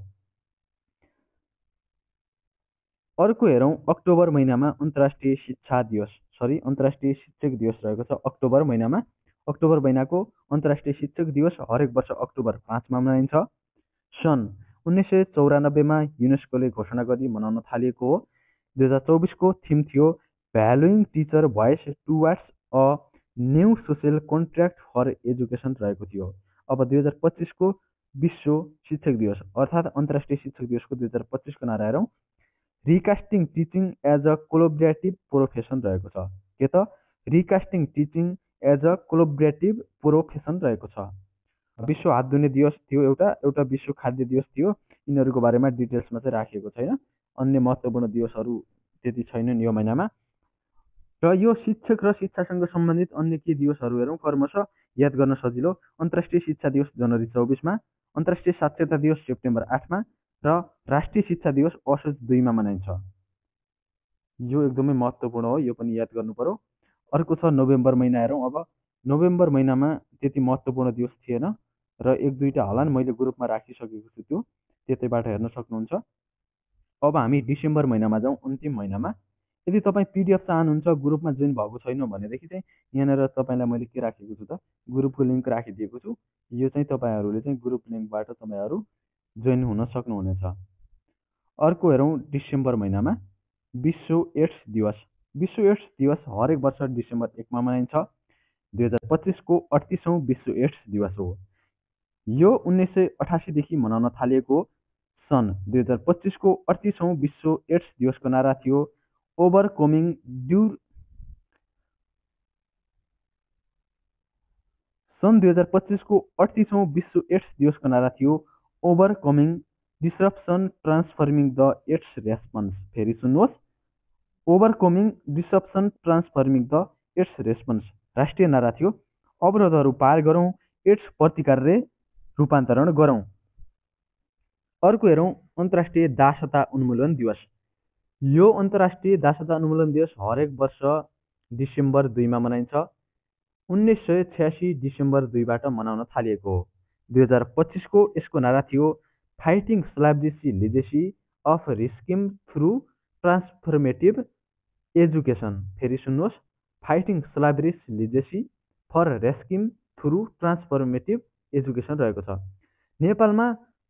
अर्को हेरौँ, अक्टोबर महिनामा अन्तर्राष्ट्रिय शिक्षक दिवस रहेको छ। अक्टोबर महिनामा अक्टोबर महिनाको अन्तर्राष्ट्रिय शिक्षक दिवस हरेक वर्ष अक्टोबर 5मा मनाइन्छ। सन् 1994मा युनेस्कोले घोषणा गरी मनाउन थालिएको हो। 2024को थिम थियो valuing teacher voice towards a new social contract for education रहेको थियो। अब 2025को विश्व शिक्षक दिवस अर्थात् अन्तर्राष्ट्रिय शिक्षक दिवसको 2025को नारा हेरौँ, रिकास्टिङ टिचिङ एज अ कोलोबरेटिभ प्रोफेसन रहेको छ। के त रिकास्टिङ टिचिङ एज अ कोलोबरेटिभ प्रोफेसन रहेको छ। विश्व हात धुने दिवस थियो एउटा विश्व खाद्य दिवस थियो। यिनीहरूको बारेमा डिटेल्समा चाहिँ राखिएको छैन। अन्य महत्त्वपूर्ण दिवसहरू त्यति छैनन् यो महिनामा। र यो शिक्षक र शिक्षासँग सम्बन्धित अन्य के दिवसहरू हेरौँ, क्रमशः याद गर्न सजिलो। अन्तर्राष्ट्रिय शिक्षा दिवस जनवरी 24मा, अन्तर्राष्ट्रिय साक्षरता दिवस सेप्टेम्बर 8मा र राष्ट्रिय शिक्षा दिवस असोज 2मा मनाइन्छ। यो एकदमै महत्त्वपूर्ण हो, यो पनि याद गर्नु पर्यो। अर्को छ नोभेम्बर महिना हेरौँ। अब नोभेम्बर महिनामा त्यति महत्त्वपूर्ण दिवस थिएन र एक दुईवटा हलान् मैले ग्रुपमा राखिसकेको छु, त्यो त्यतैबाट हेर्न सक्नुहुन्छ। अब हामी डिसेम्बर महिनामा जाउँ, अन्तिम महिनामा। यदि तपाईँ पिडिएफ चाहनुहुन्छ, ग्रुपमा जोइन भएको छैन भनेदेखि चाहिँ यहाँनिर तपाईँलाई मैले के राखेको छु त ग्रुपको लिङ्क राखिदिएको छु। यो चाहिँ तपाईँहरूले चाहिँ ग्रुप लिङ्कबाट तपाईँहरू जोइन हुन सक्नुहुनेछ। अर्को हेरौँ, डिसेम्बर महिनामा विश्व एड्स दिवस। विश्व एड्स दिवस हरेक वर्ष डिसेम्बर 1मा मनाइन्छ। 2025को 38औं विश्व एड्स दिवस हो। यो 1988 देखि मनाउन थालिएको। सन् 2025को 38औं विश्व एड्स दिवसको नारा थियो ओभरकमिङ सन् 2025को 38औं विश्व एड्स दिवसको नारा थियो ओभरकमिङ डिसरप्सन ट्रान्सफर्मिङ द एड्स रेस्पोन्स। फेरि सुन्नुहोस्, ओभरकमिङ डिसप्सन ट्रान्सफर्मिङ द एड्स रेस्पोन्स राष्ट्रिय नारा थियो। अवरोधहरू पार गरौँ, एड्स प्रतिकारले रूपान्तरण गरौँ। अर्को हेरौँ अन्तर्राष्ट्रिय दासता उन्मूलन दिवस। यो अन्तर्राष्ट्रिय दासता उन्मूलन दिवस हरेक वर्ष डिसेम्बर 2 मनाइन्छ। 1986 डिसेम्बर 2बाट मनाउन थालिएको हो। 2025 को यसको नारा थियो fighting slavery legacy of racism through transformative education. फेरि सुन्नुहोस्, fighting slavery legacy for racism through transformative education रहेको छ। नेपालमा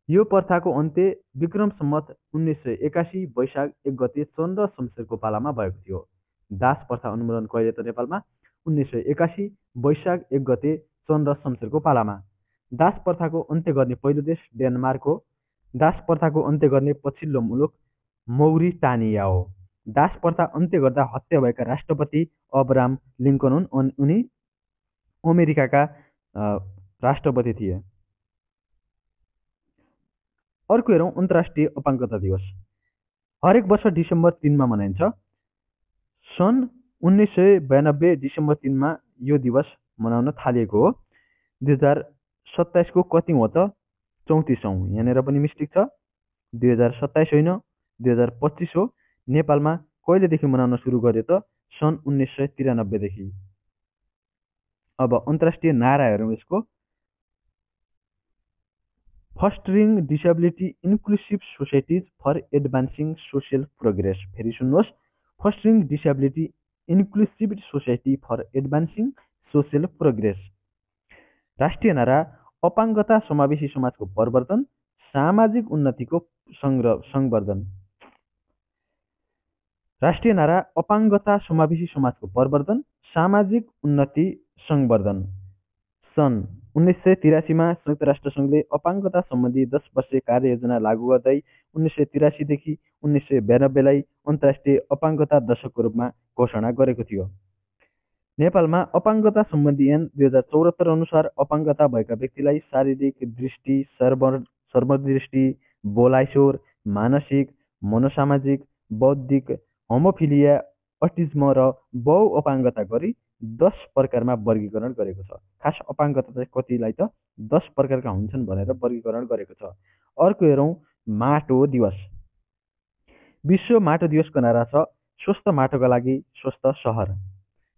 यो प्रथाको अन्त्य विक्रम सम्वत 1981 वैशाख 1 गते चन्द्र शमशेरको पालामा भएको थियो। दास प्रथा उन्मूलन कहिले त नेपालमा? 1981 वैशाख 1 गते चन्द्र शमशेरको पालामा। दास प्रथाको अन्त्य गर्ने पहिलो देश डेनमार्क हो। दास प्रथाको अन्त्य गर्ने पछिल्लो मुलुक मौरिटानिया हो। दास प्रथा अन्त्य गर्दा हत्या भएका राष्ट्रपति अब्राहम लिङ्कन हुन्। उनी अमेरिकाका राष्ट्रपति थिए। अर्को हेरौँ अन्तर्राष्ट्रिय अपाङ्गता दिवस। हरेक वर्ष डिसेम्बर 3 मनाइन्छ। सन् 1992 डिसेम्बर 3 यो दिवस मनाउन थालिएको हो। 2027 को कति हो त? 34औं। यहाँनिर पनि मिस्टेक छ, 2027 होइन 2025 हो। नेपालमा कहिलेदेखि मनाउन सुरु गर्यो त? सन् 1993 देखि। अब अन्तर्राष्ट्रिय नारा हेरौँ यसको। Fostering disability inclusive societies for advancing social progress. फेरि सुन्नुहोस्, fostering disability inclusive society for advancing social progress. राष्ट्रिय नारा अपाङ्गता समावेशी समाजको प्रवर्धन, सामाजिक उन्नतिको संवर्धन। राष्ट्रिय नारा अपाङ्गता समावेशी समाजको प्रवर्धन, सामाजिक उन्नति संवर्धन। सन् 1983 संयुक्त राष्ट्र सङ्घले अपाङ्गता सम्बन्धी 10 वर्षीय कार्ययोजना लागू गर्दै 1983 देखि 1992 अन्तर्राष्ट्रिय अपाङ्गता दशकको रूपमा घोषणा गरेको थियो। नेपालमा अपाङ्गता सम्बन्धी ऐन 2074 अनुसार अपाङ्गता भएका व्यक्तिलाई शारीरिक, दृष्टि, सर्वदृष्टि, बोलाइशोर, मानसिक, मनोसामाजिक, बौद्धिक, होमोफिलिया, अटिज्म र बहु अपाङ्गता गरी 10 प्रकारमा वर्गीकरण गरेको छ। खास अपाङ्गता चाहिँ कतिलाई त 10 प्रकारका हुन्छन् भनेर वर्गीकरण गरेको छ। अर्को हेरौँ माटो दिवस। विश्व माटो दिवसको नारा छ स्वस्थ माटोका लागि स्वस्थ सहर।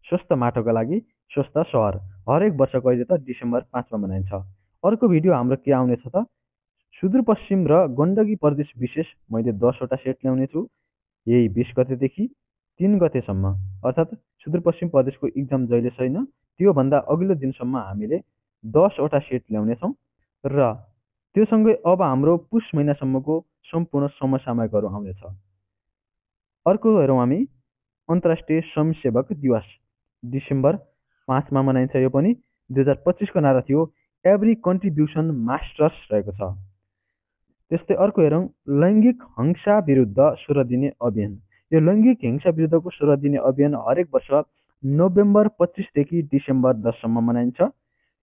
स्वस्थ माटोका लागि स्वस्थ सहर हरेक वर्ष कहिले त? डिसेम्बर 5 मनाइन्छ। अर्को भिडियो हाम्रो के आउनेछ त? सुदूरपश्चिम र गण्डकी प्रदेश विशेष मैले 10 वटा सेट ल्याउने छु। यही 20 गतेदेखि 3 गतेसम्म, अर्थात् सुदूरपश्चिम प्रदेशको इक्जाम जहिले छैन त्योभन्दा अघिल्लो दिनसम्म हामीले 10 वटा सेट ल्याउनेछौँ र त्योसँगै अब हाम्रो पुष महिनासम्मको सम्पूर्ण समसामयिकहरू आउनेछ। अर्को हेरौँ हामी अन्तर्राष्ट्रिय स्वयंसेवक दिवस। डिसेम्बर 5 मनाइन्छ। यो पनि 2025 को नारा थियो एभ्री कन्ट्रिब्युसन मास्टर्स रहेको छ। त्यस्तै अर्को हेरौँ लैङ्गिक हिंसा विरुद्ध 16 दिने अभियान। यो लैङ्गिक हिंसा विरुद्धको 16 दिने अभियान हरेक वर्ष नोभेम्बर 25 देखि डिसेम्बर 10 सम्म मनाइन्छ।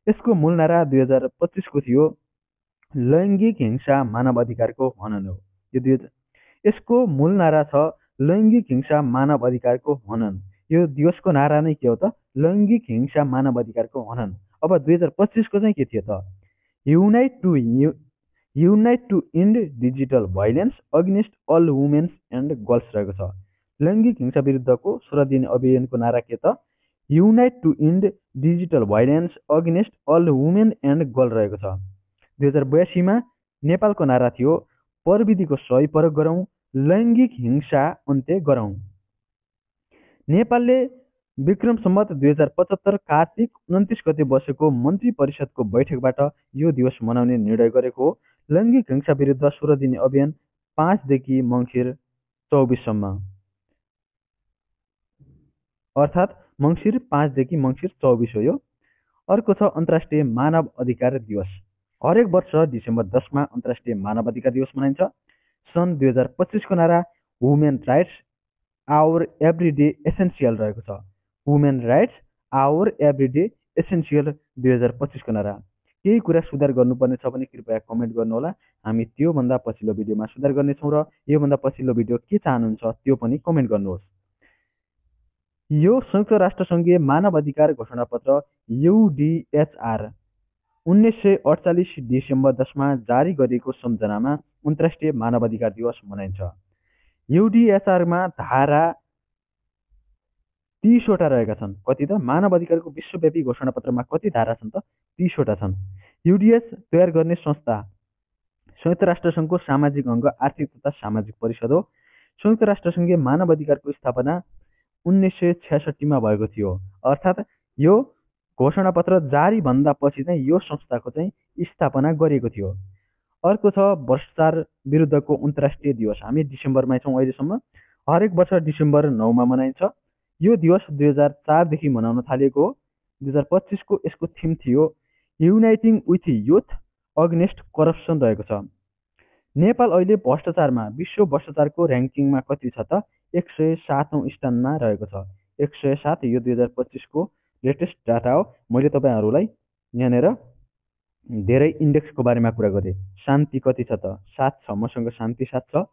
यसको मूल नारा 2025 को थियो लैङ्गिक हिंसा मानव अधिकारको हनन हो। यसको मूल नारा छ लैङ्गिक हिंसा मानव अधिकारको हनन। यो दिवसको नारा नै के हो त? लैङ्गिक हिंसा मानव अधिकारको हनन। अब 2025 को चाहिँ के थियो त? Unite to end digital violence against all women's and girls रहेको छ। लैङ्गिक हिंसा विरुद्धको 16 दिने अभियानको नारा के त? Unite to end digital violence against all women and girl रहेको छ। 2082 नेपालको नारा थियो प्रविधिको सही प्रयोग गरौँ, लैङ्गिक हिंसा अन्त्य गरौँ। नेपालले विक्रम सम्वत 2075 कार्तिक 29 गते बसेको मन्त्री परिषदको बैठकबाट यो दिवस मनाउने निर्णय गरेको हो। लैङ्गिक हिंसा विरुद्ध 16 दिने अभियान 5 देखि मङ्सिर 24 सम्म, अर्थात् मङ्सिर 5 देखि मङ्सिर 24 हो यो। अर्को छ अन्तर्राष्ट्रिय मानव अधिकार दिवस। हरेक वर्ष डिसेम्बर 10 मा अन्तर्राष्ट्रिय मानव अधिकार दिवस मनाइन्छ। सन् 2025 को नारा women rights our everyday essential रहेको छ। Women rights our everyday essential 2025 को नारा। केही कुरा सुधार गर्नुपर्ने छ भने कृपया कमेन्ट गर्नुहोला। हामी त्योभन्दा पछिल्लो भिडियोमा सुधार गर्नेछौँ र योभन्दा पछिल्लो भिडियो के चाहनुहुन्छ त्यो पनि कमेन्ट गर्नुहोस्। यो संयुक्त राष्ट्र संघीय मानव अधिकार घोषणापत्र UDHR 1948 डिसेम्बर 10मा जारी गरिएको सम्झनामा अन्तर्राष्ट्रिय मानव अधिकार दिवस मनाइन्छ। UDHR-मा धारा 30 वटा रहेका छन्। कति त मानव अधिकारको विश्वव्यापी घोषणापत्रमा कति धारा छन् त? 30 वटा छन्। UDH तयार गर्ने संस्था संयुक्त राष्ट्र संघको सामाजिक अङ्ग, आर्थिक तथा सामाजिक परिषद हो। संयुक्त राष्ट्र संघीय मानव अधिकारको स्थापना 1966मा भएको थियो। अर्थात् यो घोषणापत्र जारी भन्दा पछि चाहिँ यो संस्थाको चाहिँ स्थापना गरिएको थियो। अर्को छ भ्रष्टाचार विरुद्धको अन्तर्राष्ट्रिय दिवस। हामी डिसेम्बरमा छौँ अहिलेसम्म। हरेक वर्ष डिसेम्बर 9मा मनाइन्छ। यो दिवस 2004 देखि मनाउन थालिएको हो। 2025 को यसको थिम थियो uniting with youth against corruption रहेको छ। नेपाल अहिले भ्रष्टाचारमा विश्व भ्रष्टाचारको र्याङ्किङमा कति छ त? 107औं स्थानमा रहेको छ। 107। यो 2025 को लेटेस्ट डाटा हो। मैले तपाईहरुलाई यहाँनेर धेरै इन्डेक्सको बारेमा कुरा गरे। शान्ति कति छ त? 7 छ। मसँग शान्ति 7 छ।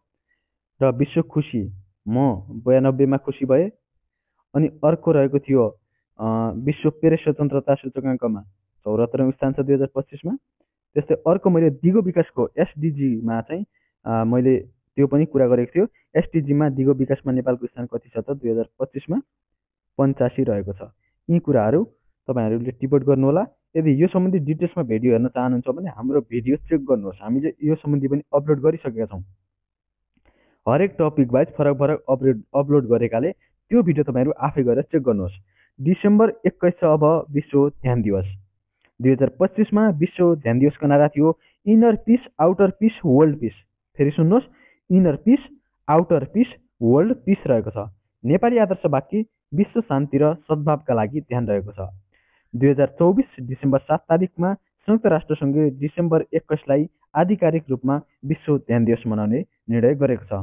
र विश्व खुशी म 92 मा खुशी भए। अनि अर्को रहेको थियो विश्व प्रेस स्वतन्त्रता सूचकाङ्कमा 74औं स्थान छ 2025 मा। त्यस्तै अर्को मैले दिगो विकासको SDG मा चाहिँ मैले त्यो पनि कुरा गरेको थियो। SDG मा दिगो विकासमा नेपालको स्थान कति छ त? 2025 मा 85 रहेको छ। यी कुराहरू तपाईहरुले टिप्पणी गर्नुहोला। यदि यो सम्बन्धी डिटेल्समा भिडियो हेर्न चाहनुहुन्छ भने हाम्रो भिडियो चेक गर्नुहोस्। हामीले यो सम्बन्धी पनि अपलोड गरिसकेका छौं। हरेक टपिक वाइज फरक फरक अपलोड गरेकाले त्यो भिडियो तपाईहरु आफै गएर चेक गर्नुहोस्। डिसेम्बर 21 छ अब विश्व ध्यान दिवस। 2025 मा विश्व ध्यान दिवसको नारा थियो inner peace outer peace world peace. फेरि सुन्नुहोस्, inner peace outer peace world peace रहेको छ। नेपाली आदर्श वाक्य विश्व शान्ति र सद्भावका लागि ध्यान रहेको छ। 2024 डिसेम्बर 7 तारिकमा संयुक्त राष्ट्र संघले डिसेम्बर 21 लाई आधिकारिक रूपमा विश्व ध्यान दिवस मनाउने निर्णय गरेको छ।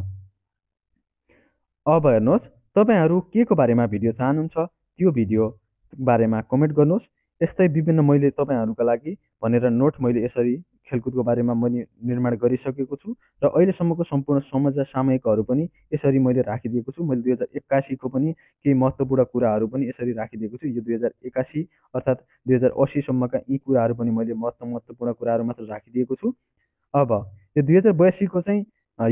अब हेर्नुहोस्, तपाईहरु के को बारेमा भिडियो चाहनुहुन्छ त्यो भिडियो बारेमा कमेन्ट गर्नुहोस्। यस्तै विभिन्न मैले तपाईहरुका लागि भनेर नोट मैले यसरी खेलकुदको बारेमा मैले निर्माण गरिसकेको छु र अहिलेसम्मको सम्पूर्ण समसामयिकहरू पनि यसरी मैले राखिदिएको छु। मैले 2081 को पनि केही महत्त्वपूर्ण कुराहरू पनि यसरी राखिदिएको छु। यो 2081 अर्थात् 2080 सम्मका यी कुराहरू पनि मैले महत्त्वपूर्ण कुराहरू मात्र राखिदिएको छु। अब यो 2082 को चाहिँ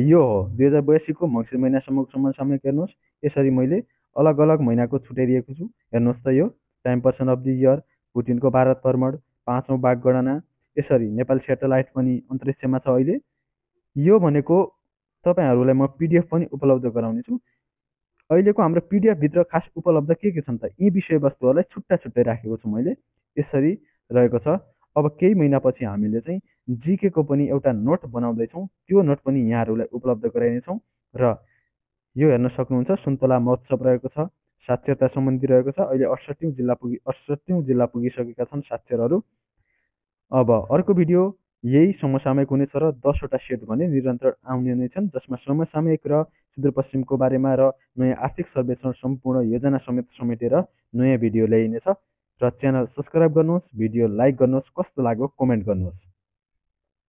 यो हो। 2082 को मङ्सिर महिनासम्मको समसामयिक हेर्नुहोस्। यसरी मैले अलग अलग महिनाको छुट्याइदिएको छु। हेर्नुहोस् त यो Time person of the year, पुटिनको भारत भ्रमण, 5औं बाघ गणना, यसरी नेपाल स्याटेलाइट पनि अन्तरिक्षमा छ अहिले। यो भनेको तपाईहरुलाई म PDF पनि उपलब्ध गराउने छु। अहिलेको हाम्रो PDF भित्र खास उपलब्ध के छन् त? यी विषयवस्तुहरूलाई छुट्टा छुट्टै राखेको छु मैले। यसरी रहेको छ। अब केही महिनापछि हामीले चाहिँ GK को पनि एउटा नोट बनाउँदै छौं। त्यो नोट पनि यहाँहरुलाई उपलब्ध गराइने छौं। र यो हेर्न सक्नुहुन्छ सुन्तला महोत्सव रहेको छ। साक्षरता सम्बन्धी रहेको छ। अहिले 68औं जिल्ला पुगिसकेका छन् साक्षरहरू। अब अर्को भिडियो यही समसामयिक हुनेछ र 10 वटा सेट भने निरन्तर आउने नै छन्, जसमा समसामयिक र सुदूरपश्चिमको बारेमा र नयाँ आर्थिक सर्वेक्षण सम्पूर्ण योजना समेत समेटेर नयाँ भिडियो ल्याइनेछ। र च्यानल सब्स्क्राइब गर्नुहोस्, भिडियो लाइक गर्नुहोस्, कस्तो लाग्यो कमेन्ट गर्नुहोस्।